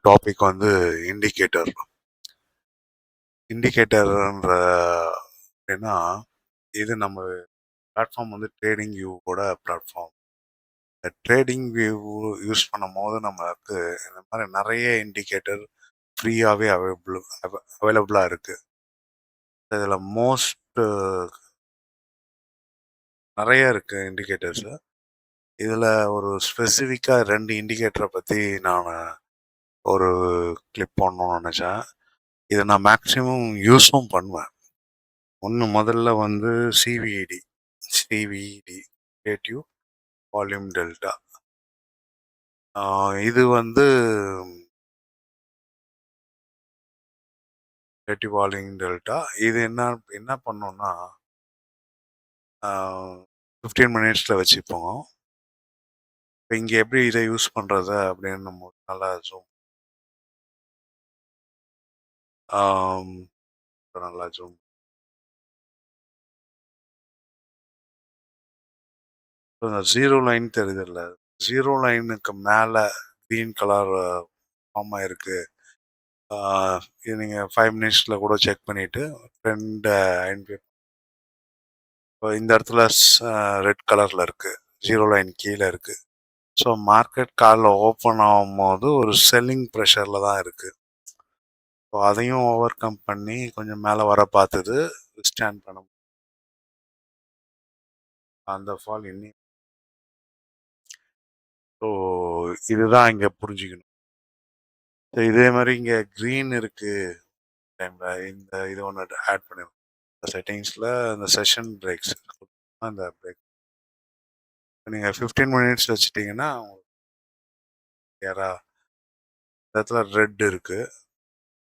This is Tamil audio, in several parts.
டாபிக் வந்து இண்டிகேட்டர். இண்டிகேட்டர்ன்ற அப்படின்னா, இது நம்ம பிளாட்ஃபார்ம் வந்து ட்ரேடிங் வியூவோட பிளாட்ஃபார்ம். இந்த ட்ரேடிங் வியூ யூஸ் பண்ணும்போது நமக்கு இந்த மாதிரி நிறைய இண்டிகேட்டர் ஃப்ரீயாகவே அவைலபிளாக இருக்குது. இதில் மோஸ்ட் நிறைய இருக்குது இண்டிகேட்டர்ஸு. இதில் ஒரு ஸ்பெசிஃபிக்காக 2 இண்டிகேட்டரை பற்றி நான் ஒரு கிளிப் பண்ணணும்னு நினச்சேன். இதை நான் மேக்ஸிமம் யூஸும் பண்ணுவேன். ஒன்று முதல்ல வந்து சிவிஇடி ரிலேட்டிவ் வால்யூம் டெல்டா. இது வந்து ரிலேட்டிவ் வால்யூம் டெல்டா இது என்ன என்ன பண்ணோம்னா 15 மினிட்ஸில் வச்சுப்போம். இப்போ இங்கே எப்படி இதை யூஸ் பண்ணுறது அப்படின்னு நம்ம நல்லா ஜூம் நல்லா ஜூம் இந்த ஜீரோ லைன் தெரியுதுல்ல, ஜீரோ லைனுக்கு மேலே க்ரீன் கலர் ஃபார்ம் ஆயிருக்கு. இது நீங்கள் 5 மினிட்ஸில் கூட செக் பண்ணிவிட்டு ட்ரெண்ட் ஐடென்டிஃபை. இப்போ இந்த இடத்துல ரெட் கலரில் இருக்குது, ஜீரோ லைன் கீழே இருக்குது. ஸோ மார்க்கெட் காலைல ஓப்பன் ஆகும்போது ஒரு செல்லிங் ப்ரெஷரில் தான் இருக்குது. ஸோ அதையும் ஓவர் கம் பண்ணி கொஞ்சம் மேலே வர பார்த்துது, ஸ்டாண்ட் பண்ண அந்த ஃபால் இன்னி. ஸோ இதுதான் இங்கே புரிஞ்சுக்கணும். ஸோ இதே மாதிரி இங்கே க்ரீன் இருக்குது டைமில் இந்த இது ஒன்று ஆட் பண்ணிடுவோம். செட்டிங்ஸில் இந்த செஷன் பிரேக்ஸ் அந்த பிரேக் நீங்கள் 15 மினிட்ஸ் வச்சுட்டிங்கன்னா யாரா இந்த இடத்துல ரெட் இருக்குது.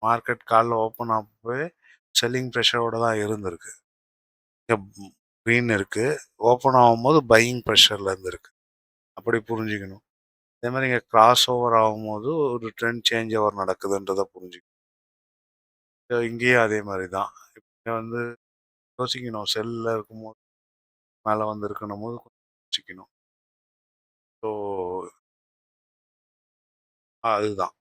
மார்க்கெட் காலில் ஓப்பன் ஆகவே செல்லிங் ப்ரெஷரோட தான் இருந்திருக்கு. இங்கே க்ரீன் இருக்குது, ஓப்பன் ஆகும்போது பையிங் ப்ரெஷரில் இருந்திருக்கு. அப்படி புரிஞ்சுக்கணும். அதே மாதிரி இங்கே கிராஸ் ஓவர் ஆகும்போது ஒரு ட்ரெண்ட் சேஞ்ச் ஓவர் நடக்குதுன்றதை புரிஞ்சுக்கணும். இங்கேயும் அதே மாதிரி தான். இங்கே வந்து யோசிக்கணும், செல்லில் இருக்கும்போது மேலே வந்து இருக்கணும் போது யோசிக்கணும். ஸோ அதுதான்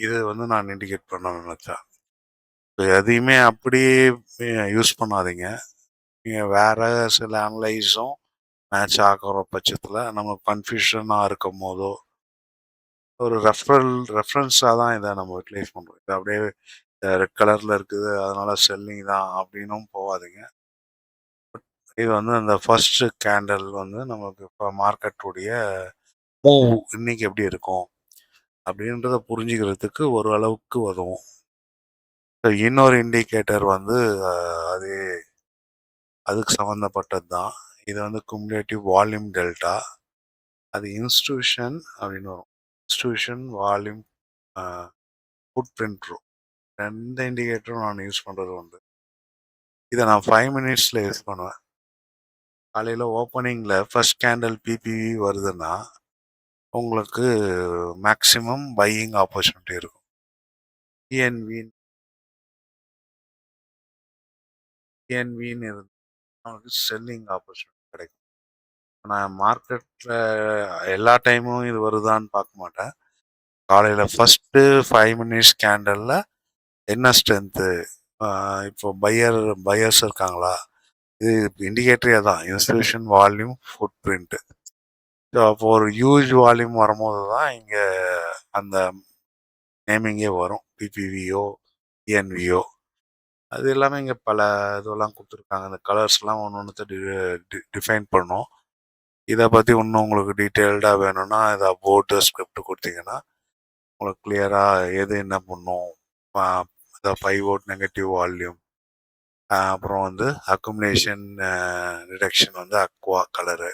இது வந்து நான் இண்டிகேட் பண்ண நினச்சேன். எதையுமே அப்படியே யூஸ் பண்ணாதீங்க. நீங்கள் வேறு சில அனலைஸும் மேட்ச் ஆகிற பட்சத்தில் நம்ம கன்ஃபியூஷனாக இருக்கும் போதோ ஒரு ரெஃபரன்ஸாக தான் இதை நம்ம யூட்டிலைஸ் பண்ணுறோம். இது அப்படியே ரெட் கலரில் இருக்குது அதனால் செல்லிங் தான் அப்படின்னும் போகாதீங்க. இது வந்து அந்த ஃபர்ஸ்ட் கேண்டல் வந்து நமக்கு இப்போ மார்க்கெட்டுடைய மூவ் இன்னைக்கு எப்படி இருக்கும் அப்படின்றத புரிஞ்சுக்கிறதுக்கு ஒரு அளவுக்கு உதவும். இன்னொரு இண்டிகேட்டர் வந்து அது அதுக்கு சம்மந்தப்பட்டது தான். இது வந்து குமுலேட்டிவ் வால்யூம் டெல்டா. அது இன்ஸ்டியூஷன் அப்படின்னு வரும். இன்ஸ்டியூஷன் வால்யூம் ஃபுட் பிரிண்ட் ரூ. 2 இண்டிகேட்டரும் நான் யூஸ் பண்ணுறது உண்டு. இதை நான் 5 மினிட்ஸில் யூஸ் பண்ணுவேன். காலையில் ஓப்பனிங்கில் ஃபர்ஸ்ட் கேண்டல் பிபிவி வருதுன்னா உங்களுக்கு மேக்ஸிமம் பையிங் ஆப்பர்ச்சுனிட்டி இருக்கும். டிஎன்வின்னு இருந்து நமக்கு செல்லிங் ஆப்பர்ச்சுனிட்டி கிடைக்கும். நான் மார்க்கெட்டில் எல்லா டைமும் இது வருதான்னு பார்க்க மாட்டேன். காலையில் ஃபஸ்ட்டு 5 மினிட்ஸ் கேண்டலில் என்ன ஸ்ட்ரென்த்து, இப்போ பையர்ஸ் இருக்காங்களா, இது இண்டிகேட்டரே தான் institution volume food print. So அப்போ ஒரு ஹியூஜ் வால்யூம் வரும்போது தான் இங்கே அந்த நேமிங்கே வரும், பிபிவிஓ டிஎன்விஓ. அது எல்லாமே இங்கே பல இதெல்லாம் கொடுத்துருக்காங்க. அந்த கலர்ஸ்லாம் ஒன்று ஒன்றுத்த டிஃபைன் பண்ணோம். இதை பற்றி இன்னும் உங்களுக்கு டீட்டெயில்டாக வேணும்னா இதை போட்டு ஸ்கிரிப்ட் கொடுத்தீங்கன்னா உங்களுக்கு கிளியராக எது என்ன பண்ணும். இந்த பைவோட் நெகட்டிவ் வால்யூம், அப்புறம் வந்து அக்குமுலேஷன் ரிடக்ஷன் வந்து அக்வா கலரு,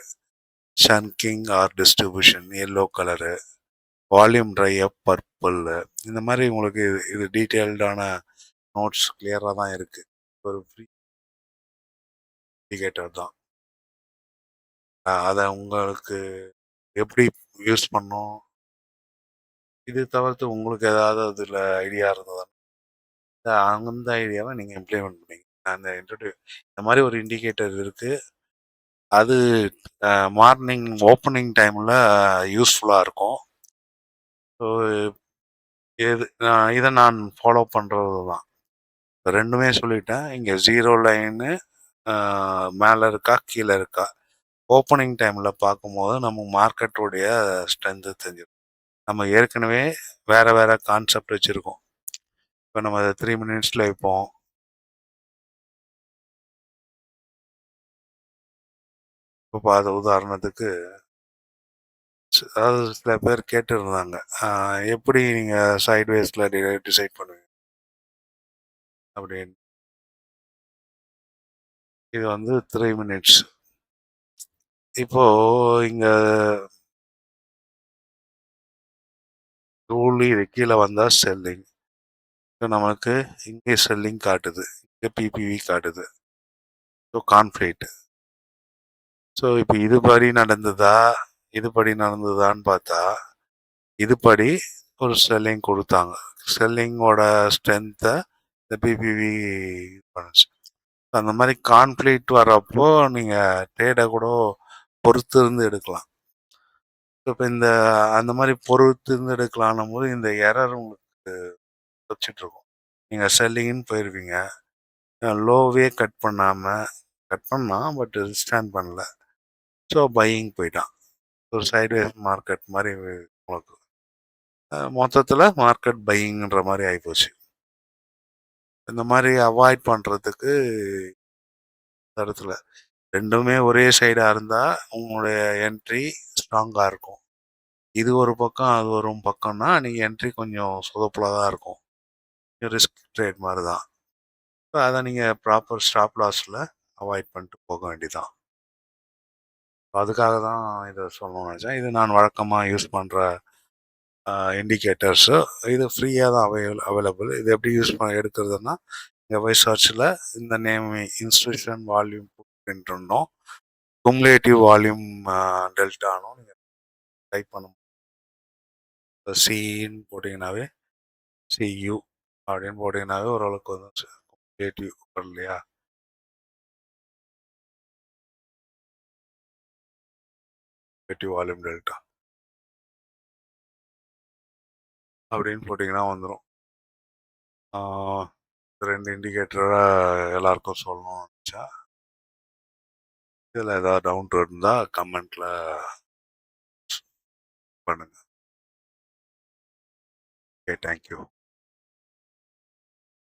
ஷன்கிங் or distribution yellow colour, volume dry up purple. இந்த மாதிரி உங்களுக்கு இது டீட்டெயில்டான நோட்ஸ் கிளியராக தான் இருக்குது. ஒரு ஃப்ரீ இண்டிகேட்டர் தான். அதை உங்களுக்கு எப்படி யூஸ் பண்ணணும், இது தவிர்த்து உங்களுக்கு ஏதாவது அதில் ஐடியா இருந்ததா அந்த ஐடியாவை நீங்கள் இம்ப்ளிமெண்ட் பண்ணீங்க. அந்த இந்த மாதிரி ஒரு இண்டிகேட்டர் இருக்குது, அது மார்னிங் ஓப்பனிங் டைமில் யூஸ்ஃபுல்லாக இருக்கும். ஸோ இதை நான் ஃபாலோ பண்ணுறது தான். ரெண்டுமே சொல்லிட்டேன். இங்கே ஜீரோ லைனு மேலே இருக்கா கீழே இருக்கா ஓப்பனிங் டைமில் பார்க்கும்போது நம்ம மார்க்கெட்டுடைய ஸ்ட்ரென்த்து தெரிஞ்சிடும். நம்ம ஏற்கனவே வேறு வேறு கான்செப்ட் வச்சுருக்கோம். இப்போ நம்ம அதை 3 மினிட்ஸில் வைப்போம். இப்போ அது உதாரணத்துக்கு அதாவது சில பேர் கேட்டுருந்தாங்க, எப்படி நீங்கள் சைட்வேஸில் டிசைட் பண்ணுவீங்க அப்படின்னு. இது வந்து 3 மினிட்ஸ். இப்போ இங்கே ரூல் இது கீழே வந்தால் செல்லிங். நமக்கு இங்கே செல்லிங் காட்டுது, இங்கே பிபிவி காட்டுது. So conflict. ஸோ இப்போ இதுபடி நடந்ததான்னு பார்த்தா இதுபடி ஒரு செல்லிங் கொடுத்தாங்க. செல்லிங்கோட ஸ்ட்ரென்த்தை இந்த பிபிவி பண்ணுச்சு. அந்த மாதிரி கான்ஃப்ளிக்ட் வரப்போ நீங்கள் ட்ரேடை கூட பொறுத்து இருந்து எடுக்கலாம். இப்போ அந்த மாதிரி பொறுத்து இருந்து எடுக்கலான்னும் போது இந்த எரர் உங்களுக்கு வச்சுட்ருக்கோம். நீங்கள் செல்லிங்னு போயிடுவீங்க, லோவே கட் பண்ணால் பட் ஸ்டாண்ட் பண்ணல. ஸோ பையிங் போயிட்டான். ஒரு சைட்வேஸ் மார்க்கெட் மாதிரி உங்களுக்கு மொத்தத்தில் மார்க்கெட் பையிங்ன்ற மாதிரி ஆகிப்போச்சு. இந்த மாதிரி அவாய்ட் பண்ணுறதுக்கு இடத்துல ரெண்டுமே ஒரே சைடாக இருந்தால் உங்களுடைய என்ட்ரி ஸ்ட்ராங்காக இருக்கும். இது ஒரு பக்கம் அது ஒரு பக்கம்னா நீங்கள் என்ட்ரி கொஞ்சம் சொதப்பலாக தான் இருக்கும். ரிஸ்க் ட்ரேட் மாதிரி தான். ஸோ அதை நீங்கள் ப்ராப்பர் ஸ்டாப் லாஸில் அவாய்ட் பண்ணிட்டு போக வேண்டியதான். அதுக்காக தான் இதை சொல்லணும்னு நினச்சேன். இது நான் வழக்கமாக யூஸ் பண்ணுற இண்டிகேட்டர்ஸு. இது ஃப்ரீயாக தான் அவைலபிள். இது எப்படி எடுக்கிறதுனா இங்கே போய் சர்ச்சில் இந்த நேம் இன்ஸ்டியூஷன் வால்யூம் இருந்தோம், குமுலேட்டிவ் வால்யூம் டெல்டானும் நீங்கள் டைப் பண்ணும் சின்னு போட்டிங்கனாவே சியூ அப்படின்னு போட்டிங்கனாவே ஓரளவுக்கு வந்து குமுலேட்டிவ் இல்லையா, குமுலேட்டிவ் வால்யூம் டெல்டா அப்படின்னு போட்டிங்கன்னா வந்துடும். 2 இண்டிகேட்டரை எல்லாருக்கும் சொல்லணும்னு நினச்சா. இதில் ஏதாவது டவுட் இருந்தால் கமெண்ட்டில் பண்ணுங்கள். Okay, thank you.